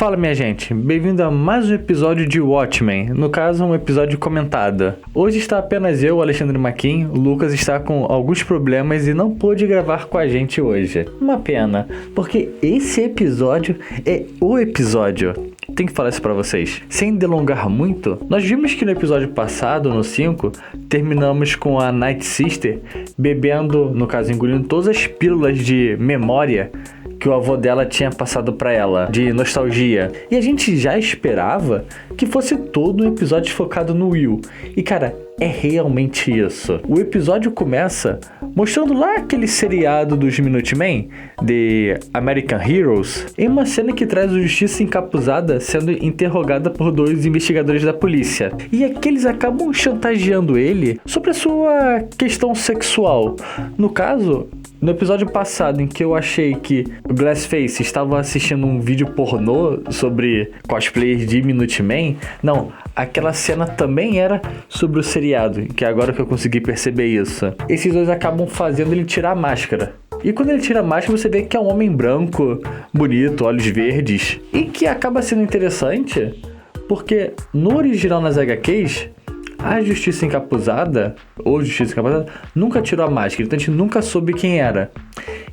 Fala, minha gente, bem-vindo a mais um episódio de Watchmen, no caso um episódio comentado. Hoje está apenas eu, Alexandre Maquin. O Lucas está com alguns problemas e não pôde gravar com a gente hoje. Uma pena, porque esse episódio é o episódio. Tenho que falar isso pra vocês. Sem delongar muito, nós vimos que no episódio passado, no 5, terminamos com a Night Sister bebendo, no caso engolindo todas as pílulas de memória que o avô dela tinha passado pra ela, de nostalgia. E a gente já esperava que fosse todo um episódio focado no Will. E cara, é realmente isso. O episódio começa mostrando lá aquele seriado dos Minutemen, The American Heroes, em uma cena que traz o Justiça encapuzada sendo interrogada por dois investigadores da polícia. E aqueles acabam chantageando ele sobre a sua questão sexual. No caso, no episódio passado, em que eu achei que o Glassface estava assistindo um vídeo pornô sobre cosplayers de Minutemen, não, aquela cena também era sobre o seriado, que é agora que eu consegui perceber isso. Esses dois acabam fazendo ele tirar a máscara. E quando ele tira a máscara, você vê que é um homem branco, bonito, olhos verdes. E que acaba sendo interessante, porque no original nas HQs, a Justiça Encapuzada, ou Justiça Encapuzada, nunca tirou a máscara, então a gente nunca soube quem era.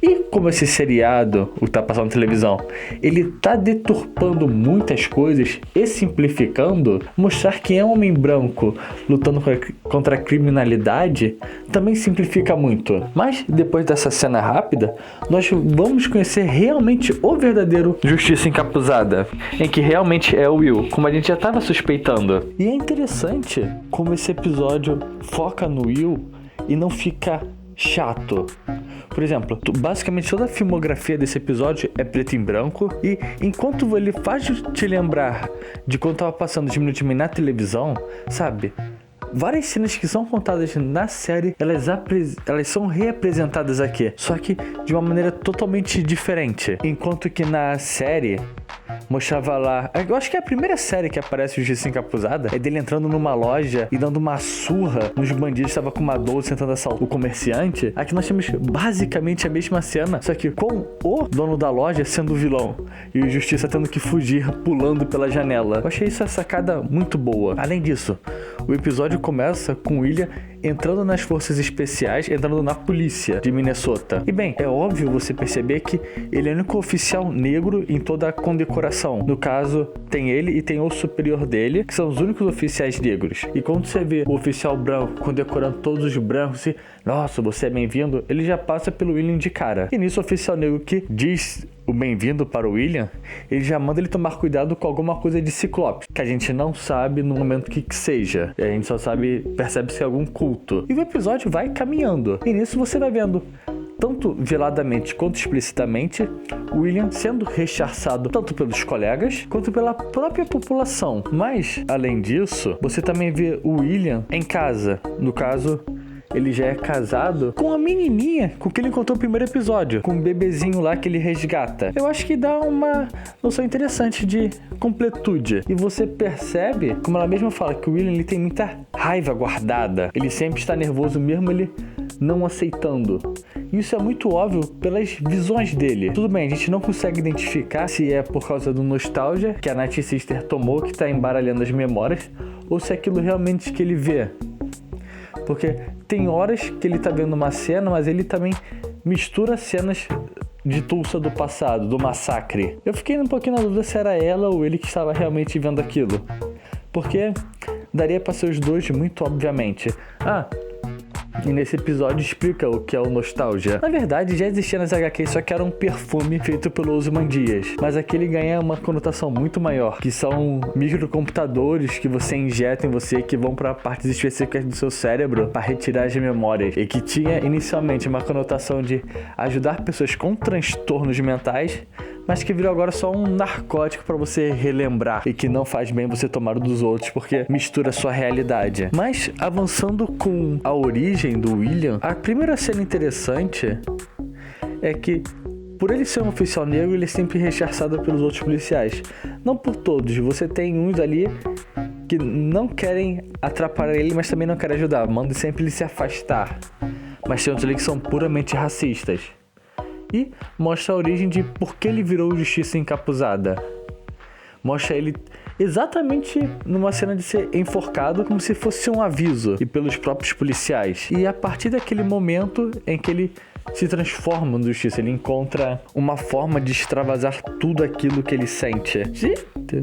E como esse seriado, o que tá passando na televisão, ele tá deturpando muitas coisas e simplificando, mostrar quem é um homem branco lutando contra a criminalidade também simplifica muito. Mas depois dessa cena rápida, nós vamos conhecer realmente o verdadeiro Justiça Encapuzada, em que realmente é o Will, como a gente já estava suspeitando. E é interessante como esse episódio foca no Will e não fica chato. Por exemplo, basicamente toda a filmografia desse episódio é preto e branco, e enquanto ele faz te lembrar de quando tava passando os Minutemen na televisão, sabe? Várias cenas que são contadas na série, elas são reapresentadas aqui, só que de uma maneira totalmente diferente. Enquanto que na série mostrava lá, eu acho que é a primeira série que aparece o Justiça Encapuzada, é dele entrando numa loja e dando uma surra nos bandidos que estavam com uma 12 tentando assaltar o comerciante. Aqui nós temos basicamente a mesma cena, só que com o dono da loja sendo o vilão e o Justiça tendo que fugir pulando pela janela. Eu achei essa sacada muito boa. Além disso, o episódio começa com o William entrando nas forças especiais, entrando na polícia de Minnesota. E bem, é óbvio você perceber que ele é o único oficial negro em toda a condecoração. No caso, tem ele e tem o superior dele, que são os únicos oficiais negros. E quando você vê o oficial branco condecorando todos os brancos e, nossa, você é bem-vindo, ele já passa pelo William de cara. E nisso o oficial negro que diz o bem-vindo para o William, ele já manda ele tomar cuidado com alguma coisa de Ciclope, que a gente não sabe no momento que seja. E a gente só percebe se é algum culto. E o episódio vai caminhando. E nisso você vai vendo, tanto veladamente quanto explicitamente, o William sendo rechaçado tanto pelos colegas quanto pela própria população. Mas, além disso, você também vê o William em casa. No caso, ele já é casado com a menininha com que ele encontrou no primeiro episódio, com um bebezinho lá que ele resgata. Eu acho que dá uma noção interessante de completude. E você percebe, como ela mesma fala, que o William ele tem muita raiva guardada. Ele sempre está nervoso mesmo ele não aceitando. Isso é muito óbvio pelas visões dele. Tudo bem, a gente não consegue identificar se é por causa do nostalgia que a Night Sister tomou, que está embaralhando as memórias, ou se é aquilo realmente que ele vê. Porque tem horas que ele tá vendo uma cena, mas ele também mistura cenas de Tulsa do passado, do massacre. Eu fiquei um pouquinho na dúvida se era ela ou ele que estava realmente vendo aquilo. Porque daria pra ser os dois muito obviamente. E nesse episódio explica o que é o nostalgia. Na verdade, já existia nas HQs, só que era um perfume feito pelo Ozymandias. Mas aqui ele ganha uma conotação muito maior, que são microcomputadores que você injeta em você, que vão para partes específicas do seu cérebro para retirar as memórias. E que tinha inicialmente uma conotação de ajudar pessoas com transtornos mentais, mas que virou agora só um narcótico para você relembrar e que não faz bem você tomar o dos outros porque mistura a sua realidade. Mas avançando com a origem do William, a primeira cena interessante é que por ele ser um oficial negro, ele é sempre rechaçado pelos outros policiais. Não por todos, você tem uns ali que não querem atrapalhar ele, mas também não querem ajudar, mandam sempre ele se afastar. Mas tem outros ali que são puramente racistas. E mostra a origem de por que ele virou Justiça Encapuzada. mostra ele exatamente numa cena de ser enforcado, como se fosse um aviso, e pelos próprios policiais. E a partir daquele momento em que ele se transforma no Justiça, ele encontra uma forma de extravasar tudo aquilo que ele sente, de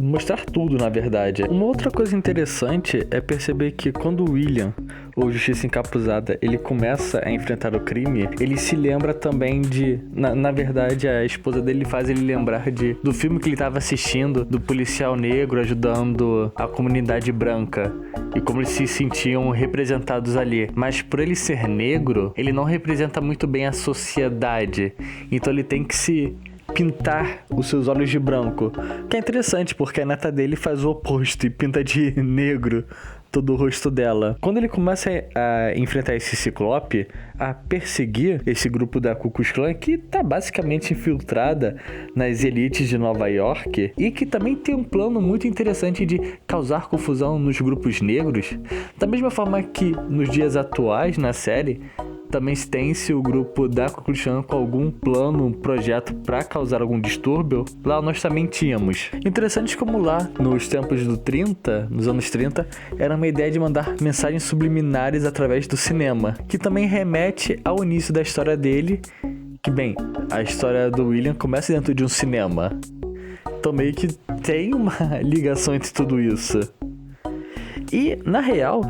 mostrar tudo, na verdade. Uma outra coisa interessante é perceber que quando o William, ou Justiça Encapuzada, ele começa a enfrentar o crime, ele se lembra também de... Na verdade, a esposa dele faz ele lembrar do filme que ele estava assistindo, do policial negro ajudando a comunidade branca, e como eles se sentiam representados ali. Mas por ele ser negro, ele não representa muito bem a sociedade, então ele tem que se pintar os seus olhos de branco, que é interessante porque a neta dele faz o oposto e pinta de negro todo o rosto dela. Quando ele começa a enfrentar esse Ciclope, a perseguir esse grupo da Ku Klux Klan, que tá basicamente infiltrada nas elites de Nova York, e que também tem um plano muito interessante de causar confusão nos grupos negros, da mesma forma que nos dias atuais na série também tem-se o grupo da Ku Klux Klan com algum plano, um projeto para causar algum distúrbio. Lá nós também tínhamos. Interessante como lá, nos tempos nos anos 30, era uma ideia de mandar mensagens subliminares através do cinema, que também remete ao início da história dele, que bem, a história do William começa dentro de um cinema. Então meio que tem uma ligação entre tudo isso. E, na real,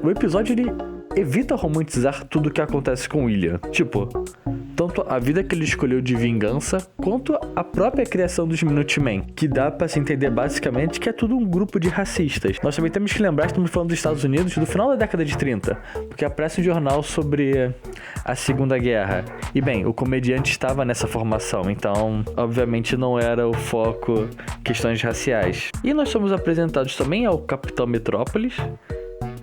o episódio evita romantizar tudo o que acontece com William. Tipo, tanto a vida que ele escolheu de vingança, quanto a própria criação dos Minutemen, que dá pra se entender basicamente que é tudo um grupo de racistas. Nós também temos que lembrar que estamos falando dos Estados Unidos do final da década de 30, porque aparece um jornal sobre a Segunda Guerra. E bem, o comediante estava nessa formação, então obviamente não era o foco questões raciais. E nós somos apresentados também ao Capitão Metrópolis,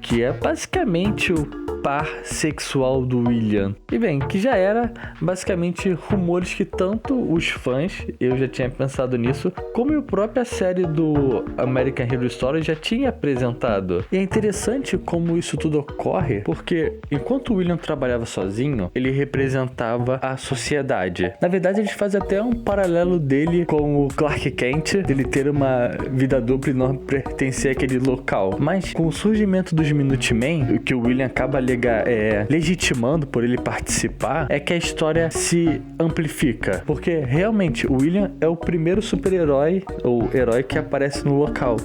que é basicamente o par sexual do William. E bem, que já era basicamente rumores que tanto os fãs, eu já tinha pensado nisso, como a própria série do American Horror Story já tinha apresentado. E é interessante como isso tudo ocorre, porque enquanto o William trabalhava sozinho, ele representava a sociedade. Na verdade, eles fazem até um paralelo dele com o Clark Kent, dele ter uma vida dupla e não pertencer àquele local. Mas com o surgimento dos Minutemen, o que o William acaba legitimando por ele participar, é que a história se amplifica. Porque realmente o William é o primeiro super-herói ou herói que aparece no local.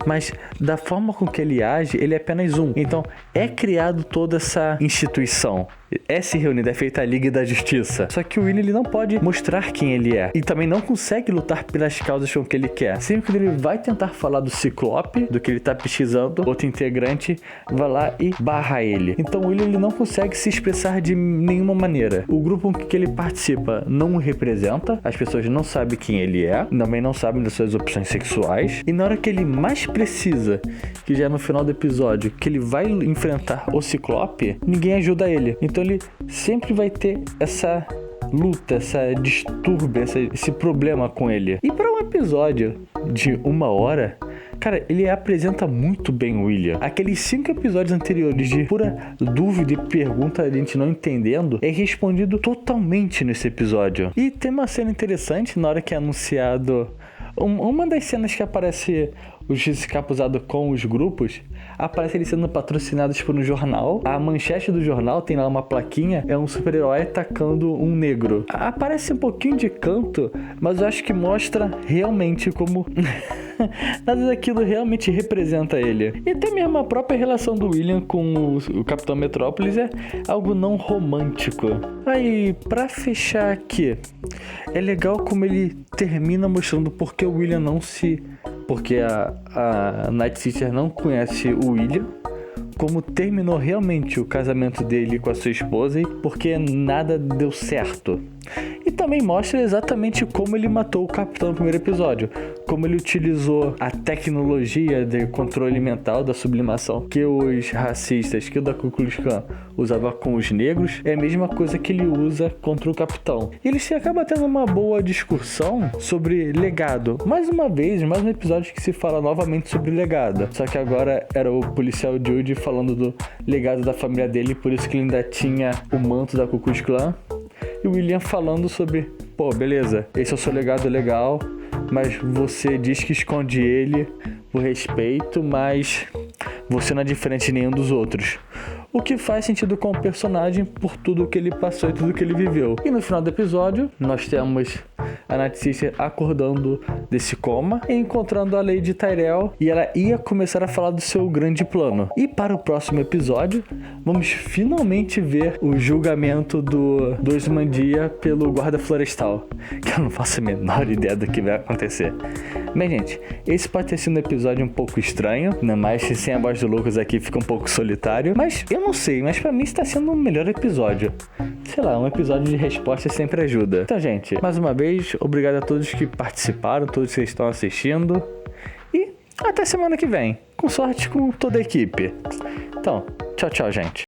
Mas da forma com que ele age, ele é apenas um. Então é criado toda essa instituição. É se reunida, é feita a Liga da Justiça. Só que o William, ele não pode mostrar quem ele é. E também não consegue lutar pelas causas com que ele quer. Sempre que ele vai tentar falar do Ciclope, do que ele tá pesquisando, outro integrante vai lá e barra ele. Então o William, ele não consegue se expressar de nenhuma maneira. O grupo com que ele participa não o representa. As pessoas não sabem quem ele é. Também não sabem das suas opções sexuais. E na hora que ele mais precisa, que já é no final do episódio, que ele vai enfrentar o Ciclope, ninguém ajuda ele. Então ele sempre vai ter essa luta, essa distúrbio, esse problema com ele. E para um episódio de 1 hora, cara, ele apresenta muito bem o William. Aqueles 5 episódios anteriores de pura dúvida e pergunta, a gente não entendendo, é respondido totalmente nesse episódio. E tem uma cena interessante na hora que é anunciado. Uma das cenas que aparece o Justiça Encapuzado com os grupos, aparece eles sendo patrocinados por um jornal. A manchete do jornal tem lá uma plaquinha, é um super-herói atacando um negro. Aparece um pouquinho de canto, mas eu acho que mostra realmente como nada daquilo realmente representa ele. E até mesmo a própria relação do William com o Capitão Metrópolis é algo não romântico. Aí, pra fechar aqui, é legal como ele termina mostrando porque o William porque a Night Sister não conhece o William, como terminou realmente o casamento dele com a sua esposa e porque nada deu certo. E também mostra exatamente como ele matou o Capitão no primeiro episódio. Como ele utilizou a tecnologia de controle mental da sublimação que os racistas, que o da Ku Klux Klan usava com os negros, é a mesma coisa que ele usa contra o Capitão. E eles acabam tendo uma boa discussão sobre legado. Mais uma vez, mais um episódio que se fala novamente sobre legado. Só que agora era o policial Jude falando do legado da família dele, por isso que ele ainda tinha o manto da Ku Klux Klan. E o William falando sobre, pô, beleza, esse é o seu legado legal, mas você diz que esconde ele por respeito, mas você não é diferente de nenhum dos outros. O que faz sentido com o personagem por tudo que ele passou e tudo que ele viveu. E no final do episódio, nós temos a Night Sister acordando desse coma e encontrando a Lady Tyrell, e ela ia começar a falar do seu grande plano. E para o próximo episódio, vamos finalmente ver o julgamento do Osmandia pelo guarda florestal, que eu não faço a menor ideia do que vai acontecer. Bem, gente, esse pode ter sido um episódio um pouco estranho, ainda mais que sem a voz do Lucas aqui fica um pouco solitário, mas eu não sei, mas pra mim está sendo um melhor episódio. Sei lá, um episódio de resposta sempre ajuda. Então, gente, mais uma vez, obrigado a todos que participaram, todos que estão assistindo, e até semana que vem, com sorte com toda a equipe. Então, tchau, tchau, gente.